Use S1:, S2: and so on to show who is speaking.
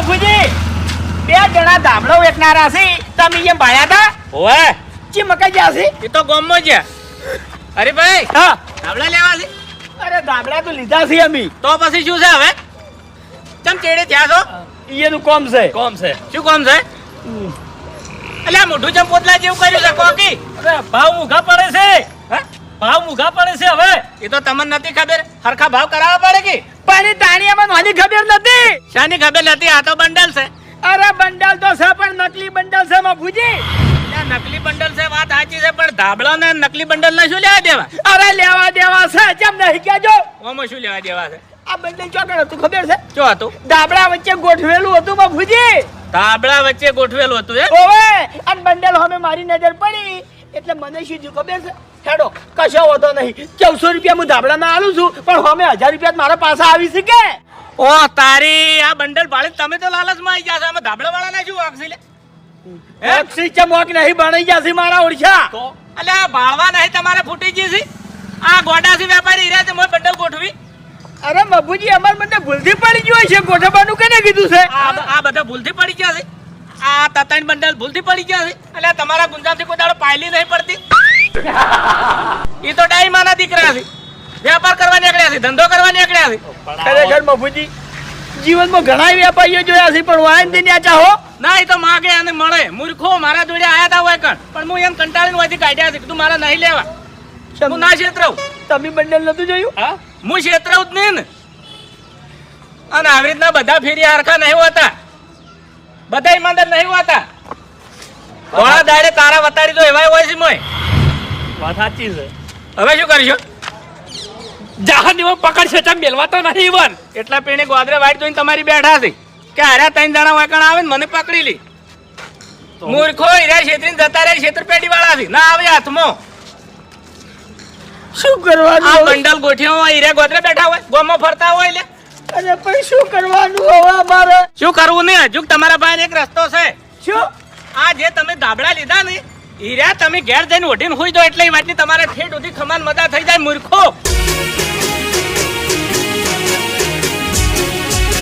S1: બાપુજી બે જણા ધાબળો વેચનારા છે તમે એમ ભાયા હતા
S2: ઓએ
S1: ચી મકાઈ ગયા છે
S2: એ તો ગોમમાં જ અરે ભાઈ
S1: હા
S2: ધાબળા લેવા છે
S1: અરે ધાબળા તો લીધા છે અમે
S2: તો પછી શું છે હવે ચમ ચેડે થયા છો
S1: એનું કોમ છે
S2: કોમ છે શું કોમ છે અલ્યા મોઢું ચમ પોતલા જેવું કર્યું છે કોકી
S1: અરે ભાવ મુઘા પડે છે
S2: હે
S1: ભાવ મુઘા પડે છે હવે
S2: એ તો તમને નથી ખબર હરખા ભાવ કરાવવા પડે કે
S1: પણ તાણીયામાં મને ખબર નથી
S2: શાની ખબર નથી આ તો બંડલ છે
S1: અરે બંડલ તો છે પણ નકલી બંડલ છે બાપુજી
S2: અલ્યા નકલી બંડલ છે વાત સાચી છે પણ ધાબળા ને નકલી બંડલ ને શું લેવા દેવા
S1: અરે લેવા દેવા છે કેમ નહીં કેજો
S2: ઓમાં શું લેવા દેવા છે
S1: આ બંડલ ચોકડ હતું ખબર છે
S2: શું હતું
S1: ધાબળા વચ્ચે ગોઠવેલું હતું બાપુજી
S2: ધાબળા વચ્ચે ગોઠવેલું હતું એ
S1: ઓવે અને બંડલ હવે મારી નજર પડી એટલે મને શું થયું ખબર છે હેડો કશો હોતો નહીં 1400 રૂપિયા હું ધાબળા ના આલું છું પણ હવે 1000 રૂપિયા મારા પાસે આવી છે કે
S2: ઓ તારી આ બંડલ ભાડે તમે તો લાલચમાં આવી જાશો આમાં ધાબળા વાળા ના શું વાગશે લે
S1: ઓક્સી ચમોક નહીં બની જશે મારા ઓળખા
S2: તો અલ્યા ભાળવા નહીં તમારે ફૂટી જશે આ ગોડાસી વેપારી રહ્યા છે મોય બંડલ ગોઠવી
S1: અરે બાપુજી અમાર મને ભૂલથી પડી ગયો છે ગોઠવવાનું કેને કીધું છે
S2: આ બધા ભૂલથી પડી ગયા છે આ તતાણ બંડલ ભૂલથી પડી ગયા છે અલ્યા તમારા ગુંજાથી કોઈ દાડો પાયલી નહીં પડતી એ તો ડાઈમાના દીકરા છે વેપાર કરવા નીકળ્યા છે ધંધો કરવા નીકળ્યા છે
S1: ખરેખર બાપુજી જીવનમાં ઘણા વેપારીઓ જોયા છે પણ વાયન દિન્યા ચાહો
S2: ના એ તો માગે અને મળે મૂર્ખો મારા જોડે આયા તા હોય કણ પણ હું એમ કંટાળીને વાંચી કાઢ્યા છે તું મારા નહીં લેવા હું ના છેતરાવ
S1: તમે બંડલ નતું જોયું
S2: હા હું છેતરાવ જ નહીં ને અને આવી રીતના બધા ફેરી હરખા નહીં હોતા બધા ઈમાનદાર નહીં હોતા થોડા દાડે તારા વતાડી તો એવાય હોય છે મોય
S1: વાત સાચી છે
S2: હવે શું કરશો
S1: જહાન એવો પકડશે તમે મેલવાતો નહીં ઈવન
S2: એટલા પીણે ગોદરે વાઈટ જોઈને તમારી બેઠા છે કે હારા 3 જણા વાકણ આવે ને મને પકડી લી મૂર્ખો હીરા છેતરીને જતા રહે છેતરપેટી વાળા છે ના આવે હાથમાં
S1: શું કરવાનું
S2: આ
S1: હવે?
S2: બંડલ ગોઠિયા હોય હીરા ગોદરે બેઠા હોય ગોમાં ફરતા હોય લે
S1: અરે પણ શું કરવાનું હવે અમારે
S2: શું કરવું નહીં હજુ તમારા પાસે એક રસ્તો છે
S1: શું
S2: આ જે તમે ધાબળા લીધા ને હીરા તમે ઘેર જઈને ઓઢીને હોઈ દો એટલે એ વાતની તમારે ઠેઠ સુધી ખમાન મજા થઈ જાય મૂર્ખો